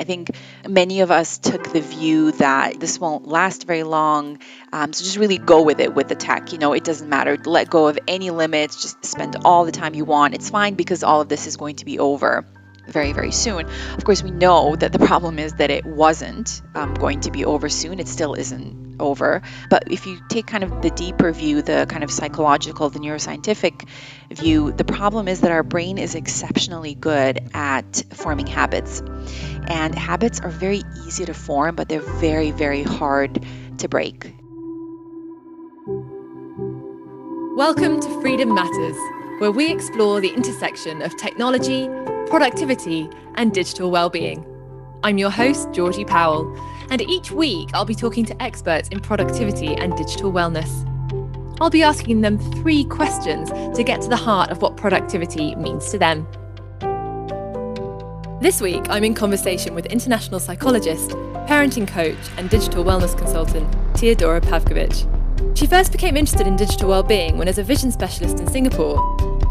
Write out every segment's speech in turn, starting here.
I think many of us took the view that this won't last very long. So just really go with it with the tech. It doesn't matter. Let go of any limits. Just spend all the time you want. It's fine because all of this is going to be over very, very soon. Of course, we know that the problem is that it wasn't going to be over soon. It still isn't over. But if you take kind of the deeper view, the kind of psychological, the neuroscientific view, the problem is that our brain is exceptionally good at forming habits. And habits are very easy to form, but they're very, very hard to break. Welcome to Freedom Matters, where we explore the intersection of technology, productivity, and digital well-being. I'm your host, Georgie Powell, and each week I'll be talking to experts in productivity and digital wellness. I'll be asking them 3 questions to get to the heart of what productivity means to them. This week, I'm in conversation with international psychologist, parenting coach, and digital wellness consultant, Teodora Pavkovic. She first became interested in digital well-being when, as a vision specialist in Singapore,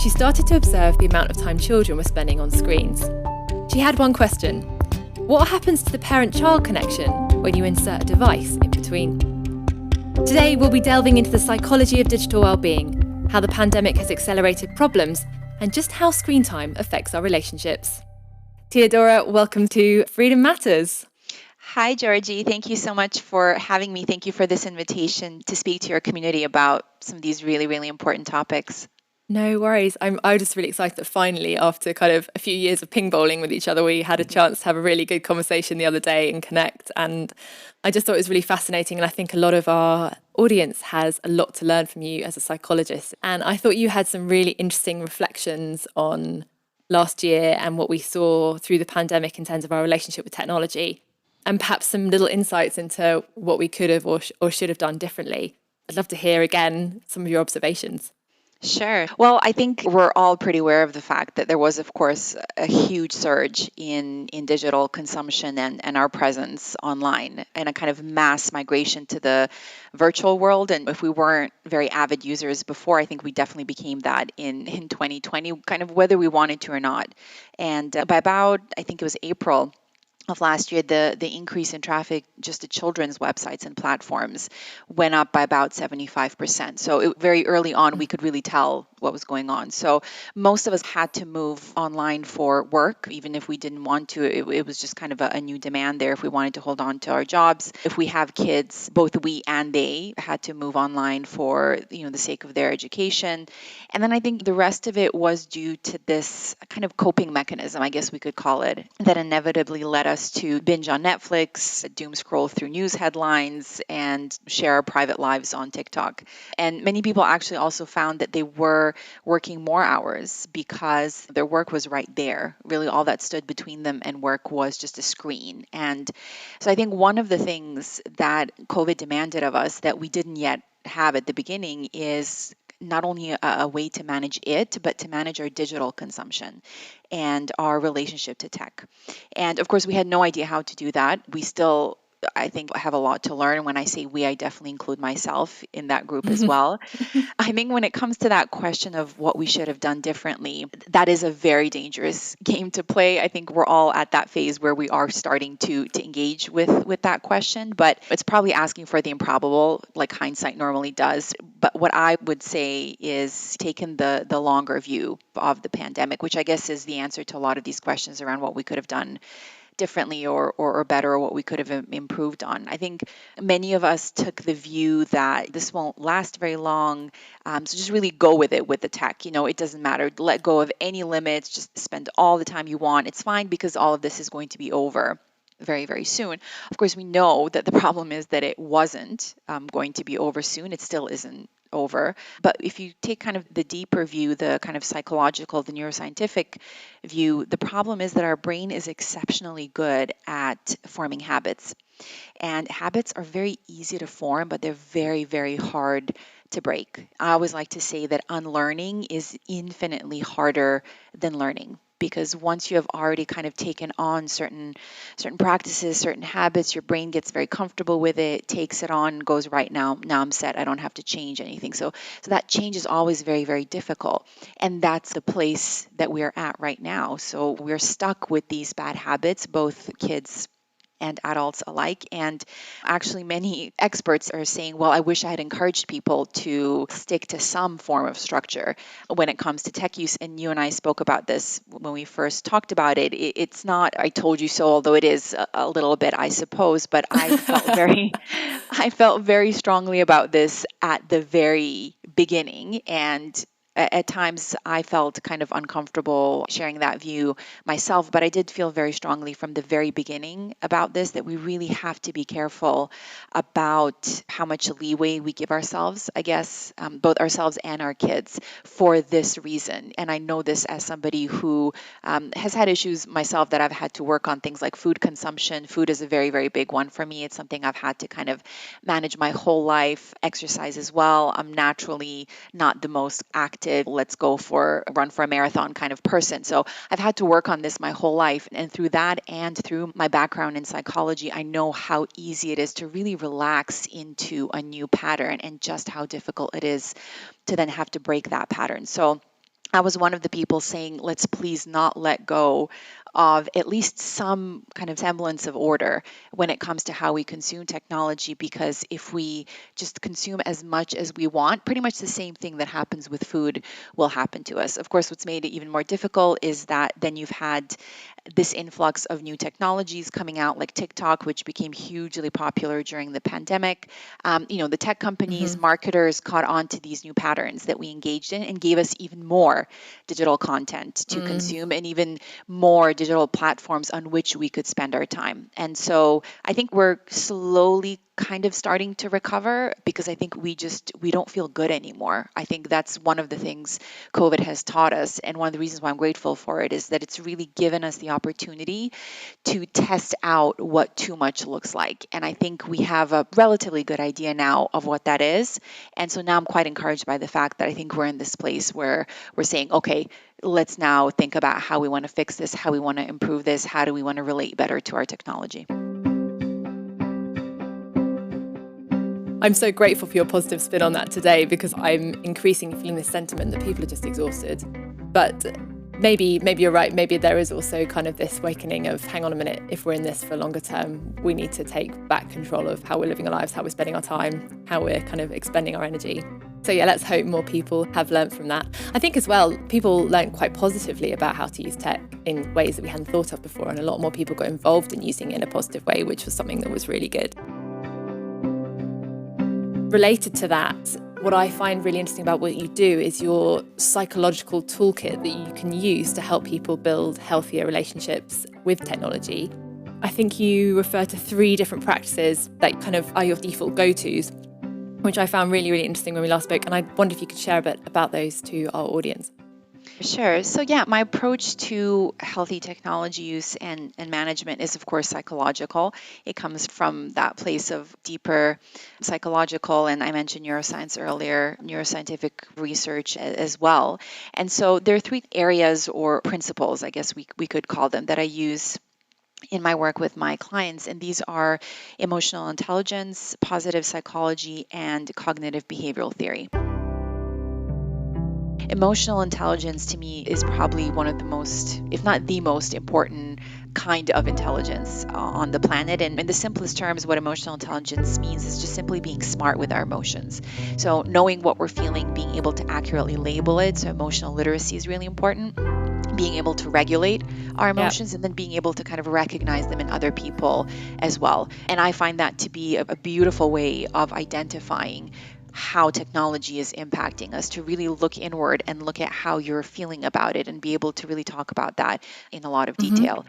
she started to observe the amount of time children were spending on screens. She had one question: what happens to the parent-child connection when you insert a device in between? Today, we'll be delving into the psychology of digital well-being, how the pandemic has accelerated problems, and just how screen time affects our relationships. Teodora, welcome to Freedom Matters. Hi, Georgie. Thank you so much for having me. Thank you for this invitation to speak to your community about some of these really, really important topics. No worries. I'm just really excited that finally, after kind of a few years of ping bowling with each other, we had a chance to have a really good conversation the other day and connect. And I just thought it was really fascinating. And I think a lot of our audience has a lot to learn from you as a psychologist. And I thought you had some really interesting reflections on last year and what we saw through the pandemic in terms of our relationship with technology, and perhaps some little insights into what we could have or should have done differently. I'd love to hear again some of your observations. Sure. Well, I think we're all pretty aware of the fact that there was, of course, a huge surge in digital consumption and our presence online, and a kind of mass migration to the virtual world. And if we weren't very avid users before, I think we definitely became that in 2020, kind of whether we wanted to or not. And by about, I think it was April of last year, the increase in traffic just to children's websites and platforms went up by about 75%. So very early on, we could really tell what was going on. So most of us had to move online for work, even if we didn't want to. It was just kind of a new demand there if we wanted to hold on to our jobs. If we have kids, both we and they had to move online for the sake of their education. And then I think the rest of it was due to this kind of coping mechanism, I guess we could call it, that inevitably led us to binge on Netflix, doom scroll through news headlines, and share our private lives on TikTok. And many people actually also found that they were working more hours because their work was right there. Really, all that stood between them and work was just a screen. And so I think one of the things that COVID demanded of us that we didn't yet have at the beginning is not only a way to manage it, but to manage our digital consumption and our relationship to tech. And of course, we had no idea how to do that. We still, I think, have a lot to learn. When I say we, I definitely include myself in that group as well. I think when it comes to that question of what we should have done differently, that is a very dangerous game to play. I think we're all at that phase where we are starting to engage with that question, but it's probably asking for the improbable, like hindsight normally does. But what I would say is taking the longer view of the pandemic, which I guess is the answer to a lot of these questions around what we could have done differently or better, or what we could have improved on. I think many of us took the view that this won't last very long. So just really go with it with the tech. It doesn't matter. Let go of any limits. Just spend all the time you want. It's fine because all of this is going to be over very, very soon. Of course, we know that the problem is that it wasn't going to be over soon. It still isn't over. But if you take kind of the deeper view, the kind of psychological, the neuroscientific view, the problem is that our brain is exceptionally good at forming habits. And habits are very easy to form, but they're very, very hard to break. I always like to say that unlearning is infinitely harder than learning. because once you have already kind of taken on certain practices, certain habits, your brain gets very comfortable with it, takes it on, goes right now I'm set. I don't have to change anything. So that change is always very, very difficult. And that's the place that we're at right now. So we're stuck with these bad habits, both kids and adults alike. And actually, many experts are saying, well, I wish I had encouraged people to stick to some form of structure when it comes to tech use. And you and I spoke about this when we first talked about it. It's not, I told you so, although it is a little bit, I suppose, but I felt very strongly about this at the very beginning. And at times I felt kind of uncomfortable sharing that view myself, but I did feel very strongly from the very beginning about this that we really have to be careful about how much leeway we give ourselves, I guess, both ourselves and our kids for this reason. And I know this as somebody who has had issues myself that I've had to work on, things like food consumption. Food is a very, very big one for me. It's something I've had to kind of manage my whole life. Exercise as well. I'm naturally not the most active, let's go for a run for a marathon kind of person. So I've had to work on this my whole life. And through that and through my background in psychology, I know how easy it is to really relax into a new pattern and just how difficult it is to then have to break that pattern. So I was one of the people saying, let's please not let go of at least some kind of semblance of order when it comes to how we consume technology, because if we just consume as much as we want, pretty much the same thing that happens with food will happen to us. Of course, what's made it even more difficult is that then you've had this influx of new technologies coming out, like TikTok, which became hugely popular during the pandemic. The tech companies, marketers caught on to these new patterns that we engaged in and gave us even more digital content to consume and even more digital platforms on which we could spend our time. And so I think we're slowly kind of starting to recover, because I think we don't feel good anymore. I think that's one of the things COVID has taught us. And one of the reasons why I'm grateful for it is that it's really given us the opportunity to test out what too much looks like. And I think we have a relatively good idea now of what that is. And so now I'm quite encouraged by the fact that I think we're in this place where we're saying, okay, let's now think about how we want to fix this, how we want to improve this, how do we want to relate better to our technology. I'm so grateful for your positive spin on that today, because I'm increasingly feeling this sentiment that people are just exhausted. But maybe you're right. Maybe there is also kind of this awakening of, hang on a minute, if we're in this for longer term, we need to take back control of how we're living our lives, how we're spending our time, how we're kind of expending our energy. So yeah, let's hope more people have learned from that. I think as well, people learned quite positively about how to use tech in ways that we hadn't thought of before, and a lot more people got involved in using it in a positive way, which was something that was really good. Related to that, what I find really interesting about what you do is your psychological toolkit that you can use to help people build healthier relationships with technology. I think you refer to 3 different practices that kind of are your default go-tos, which I found really, really interesting when we last spoke. And I wonder if you could share a bit about those to our audience. Sure. So yeah, my approach to healthy technology use and management is, of course, psychological. It comes from that place of deeper psychological, and I mentioned neuroscience earlier, neuroscientific research as well. And so there are 3 areas or principles, I guess we could call them, that I use in my work with my clients. And these are emotional intelligence, positive psychology, and cognitive behavioral theory. Emotional intelligence to me is probably one of the most, if not the most important kind of intelligence on the planet. And in the simplest terms, what emotional intelligence means is just simply being smart with our emotions. So knowing what we're feeling, being able to accurately label it. So emotional literacy is really important. Being able to regulate our emotions, and then being able to kind of recognize them in other people as well. And I find that to be a beautiful way of identifying how technology is impacting us, to really look inward and look at how you're feeling about it and be able to really talk about that in a lot of detail.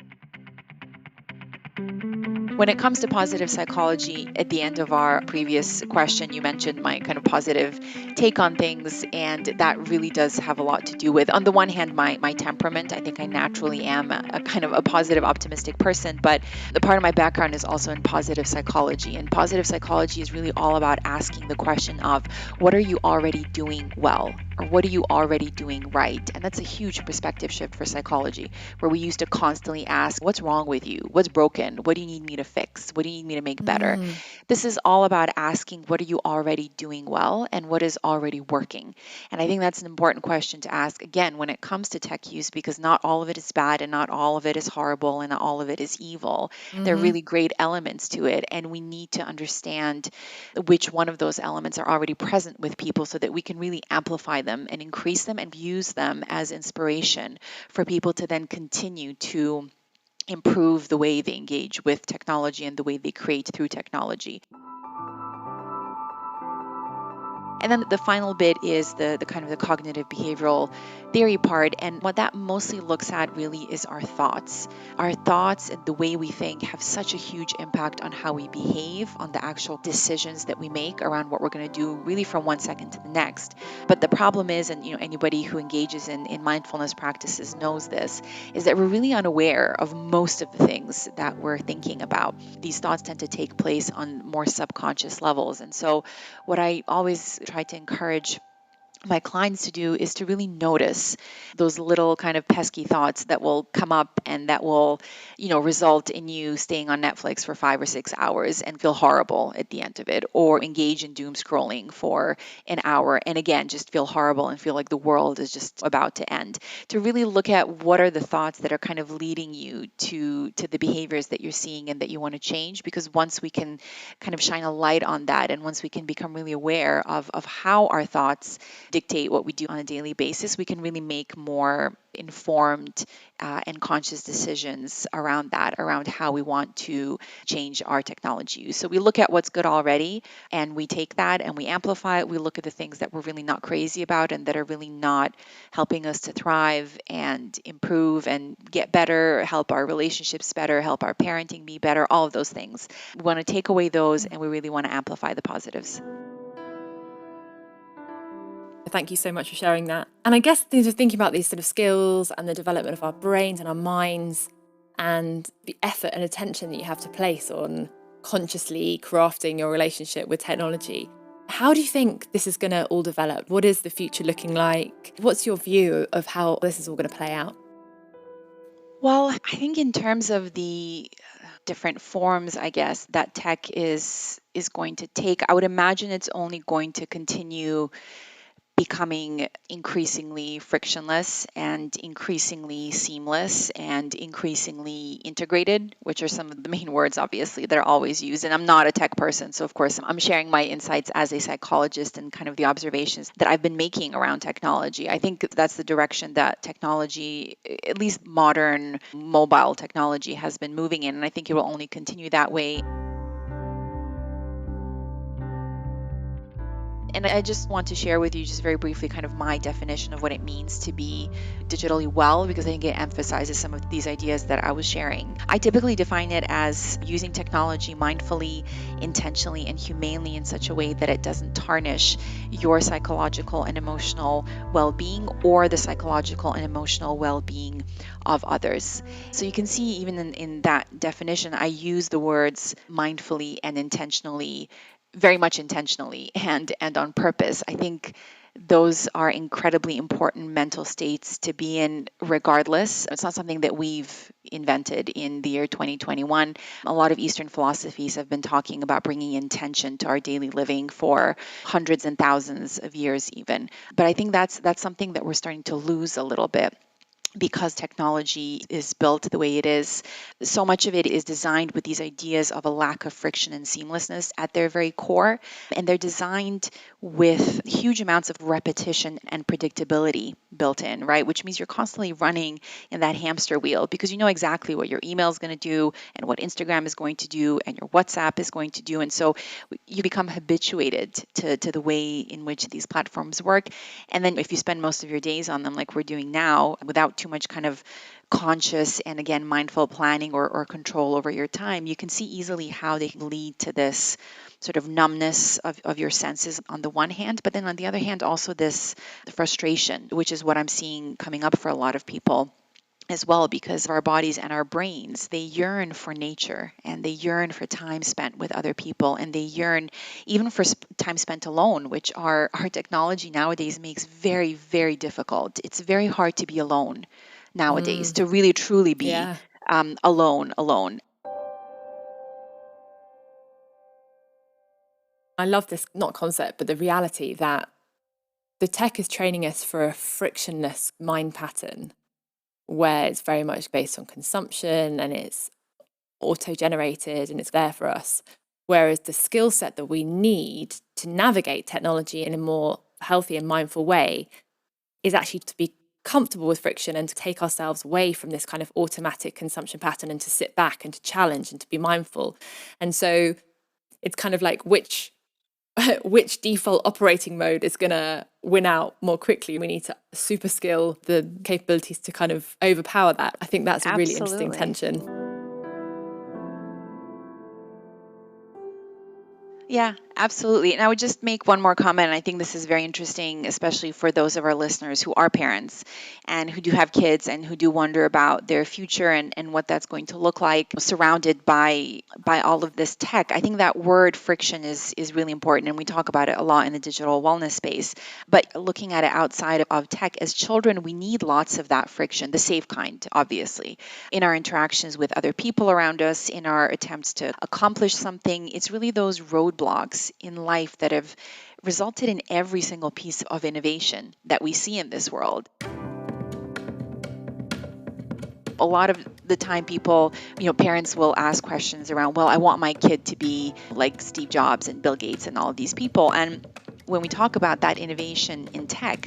When it comes to positive psychology, at the end of our previous question, you mentioned my kind of positive take on things, and that really does have a lot to do with, on the one hand, my temperament. I think I naturally am a kind of a positive, optimistic person, but the part of my background is also in positive psychology. And positive psychology is really all about asking the question of, what are you already doing well? or what are you already doing right? And that's a huge perspective shift for psychology, where we used to constantly ask, what's wrong with you? What's broken? What do you need me to fix? What do you need me to make better? Mm. This is all about asking, what are you already doing well and what is already working? And I think that's an important question to ask again when it comes to tech use, because not all of it is bad and not all of it is horrible and not all of it is evil. There are Hmm. really great elements to it, and we need to understand which one of those elements are already present with people so that we can really amplify them and increase them and use them as inspiration for people to then continue to improve the way they engage with technology and the way they create through technology. And then the final bit is the kind of the cognitive behavioral theory part. And what that mostly looks at really is our thoughts. Our thoughts and the way we think have such a huge impact on how we behave, on the actual decisions that we make around what we're going to do really from one second to the next. But the problem is, and anybody who engages in mindfulness practices knows this, is that we're really unaware of most of the things that we're thinking about. These thoughts tend to take place on more subconscious levels. And so what I always try to encourage my clients to do is to really notice those little kind of pesky thoughts that will come up and that will, result in you staying on Netflix for 5 or 6 hours and feel horrible at the end of it, or engage in doom scrolling for an hour and again just feel horrible and feel like the world is just about to end. To really look at what are the thoughts that are kind of leading you to the behaviors that you're seeing and that you want to change, because once we can kind of shine a light on that, and once we can become really aware of how our thoughts dictate what we do on a daily basis, we can really make more informed and conscious decisions around that, around how we want to change our technology use. So we look at what's good already and we take that and we amplify it. We look at the things that we're really not crazy about and that are really not helping us to thrive and improve and get better, help our relationships better, help our parenting be better, all of those things. We want to take away those and we really want to amplify the positives. Thank you so much for sharing that. And I guess things are thinking about these sort of skills and the development of our brains and our minds and the effort and attention that you have to place on consciously crafting your relationship with technology. How do you think this is going to all develop? What is the future looking like? What's your view of how this is all going to play out? Well, I think in terms of the different forms, I guess, that tech is going to take, I would imagine it's only going to continue becoming increasingly frictionless and increasingly seamless and increasingly integrated, which are some of the main words, obviously, that are always used. And I'm not a tech person, so of course, I'm sharing my insights as a psychologist and kind of the observations that I've been making around technology. I think that's the direction that technology, at least modern mobile technology, has been moving in. And I think it will only continue that way. And I just want to share with you, just very briefly, kind of my definition of what it means to be digitally well, because I think it emphasizes some of these ideas that I was sharing. I typically define it as using technology mindfully, intentionally, and humanely in such a way that it doesn't tarnish your psychological and emotional well being or the psychological and emotional well being of others. So you can see, even in that definition, I use the words mindfully and intentionally, very much intentionally and on purpose. I think those are incredibly important mental states to be in regardless. It's not something that we've invented in the year 2021. A lot of Eastern philosophies have been talking about bringing intention to our daily living for hundreds and thousands of years even. But I think that's something that we're starting to lose a little bit, because technology is built the way it is. So much of it is designed with these ideas of a lack of friction and seamlessness at their very core. And they're designed with huge amounts of repetition and predictability built in, right? Which means you're constantly running in that hamster wheel, because you know exactly what your email is going to do and what Instagram is going to do and your WhatsApp is going to do. And so you become habituated to the way in which these platforms work. And then if you spend most of your days on them, like we're doing now, without too much kind of conscious and again mindful planning or control over your time, you can see easily how they can lead to this sort of numbness of your senses on the one hand, but then on the other hand also this frustration, which is what I'm seeing coming up for a lot of people as well, because our bodies and our brains, they yearn for nature, and they yearn for time spent with other people, and they yearn even for time spent alone, which our technology nowadays makes very, very difficult. It's very hard to be alone nowadays, to really truly be Yeah. alone. I love this, not concept, but the reality that the tech is training us for a frictionless mind pattern where it's very much based on consumption and it's auto-generated and it's there for us. Whereas the skill set that we need to navigate technology in a more healthy and mindful way is actually to be comfortable with friction and to take ourselves away from this kind of automatic consumption pattern and to sit back and to challenge and to be mindful. And so it's kind of like which default operating mode is going to win out more quickly. We need to super skill the capabilities to kind of overpower that. I think that's a really interesting tension. Yeah, absolutely. And I would just make one more comment. I think this is very interesting, especially for those of our listeners who are parents and who do have kids and who do wonder about their future and what that's going to look like surrounded by all of this tech. I think that word friction is really important, and we talk about it a lot in the digital wellness space. But looking at it outside of tech, as children, we need lots of that friction, the safe kind, obviously, in our interactions with other people around us, in our attempts to accomplish something. It's really those roadblocks in life that have resulted in every single piece of innovation that we see in this world. A lot of the time people, parents will ask questions around, well, I want my kid to be like Steve Jobs and Bill Gates and all of these people. And when we talk about that innovation in tech,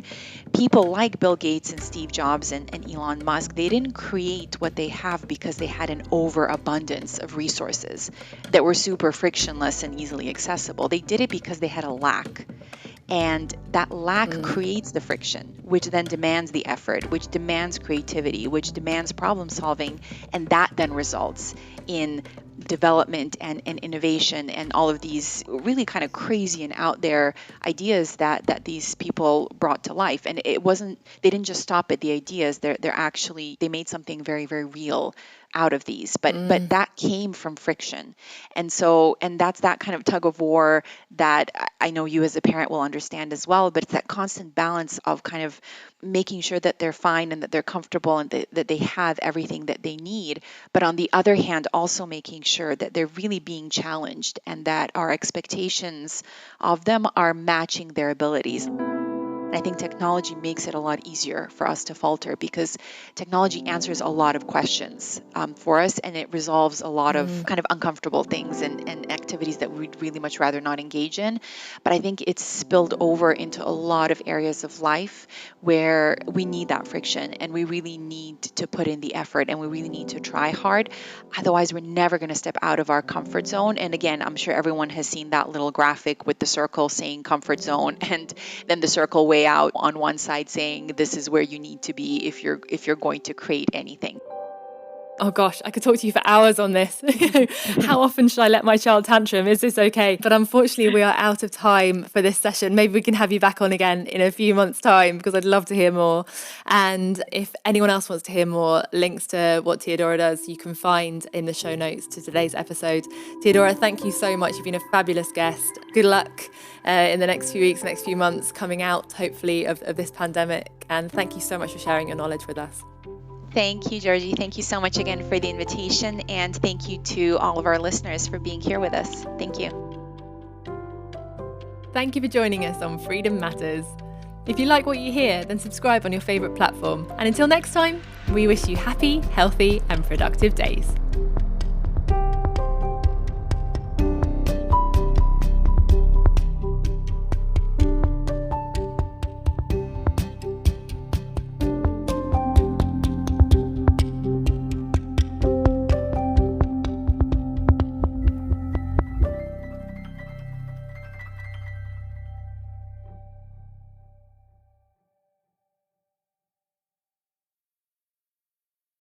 people like Bill Gates and Steve Jobs and Elon Musk, they didn't create what they have because they had an overabundance of resources that were super frictionless and easily accessible. They did it because they had a lack. And that lack creates the friction, which then demands the effort, which demands creativity, which demands problem solving. And that then results in development and innovation and all of these really kind of crazy and out there ideas that these people brought to life. And they didn't just stop at the ideas. They made something very, very real out of these, but that came from friction. And that's that kind of tug of war that I know you as a parent will understand as well, but it's that constant balance of kind of making sure that they're fine and that they're comfortable and that they have everything that they need. But on the other hand, also making sure that they're really being challenged and that our expectations of them are matching their abilities. I think technology makes it a lot easier for us to falter because technology answers a lot of questions for us, and it resolves a lot of kind of uncomfortable things and activities that we'd really much rather not engage in. But I think it's spilled over into a lot of areas of life where we need that friction and we really need to put in the effort and we really need to try hard. Otherwise, we're never going to step out of our comfort zone. And again, I'm sure everyone has seen that little graphic with the circle saying comfort zone and then the circle way out on one side saying this is where you need to be if you're going to create anything. Oh gosh, I could talk to you for hours on this. How often should I let my child tantrum? Is this okay? But unfortunately, we are out of time for this session. Maybe we can have you back on again in a few months' time because I'd love to hear more. And if anyone else wants to hear more, links to what Teodora does, you can find in the show notes to today's episode. Teodora, thank you so much. You've been a fabulous guest. Good luck in the next few weeks, next few months, coming out, hopefully, of this pandemic. And thank you so much for sharing your knowledge with us. Thank you, Georgie. Thank you so much again for the invitation. And thank you to all of our listeners for being here with us. Thank you. Thank you for joining us on Freedom Matters. If you like what you hear, then subscribe on your favourite platform. And until next time, we wish you happy, healthy, and productive days.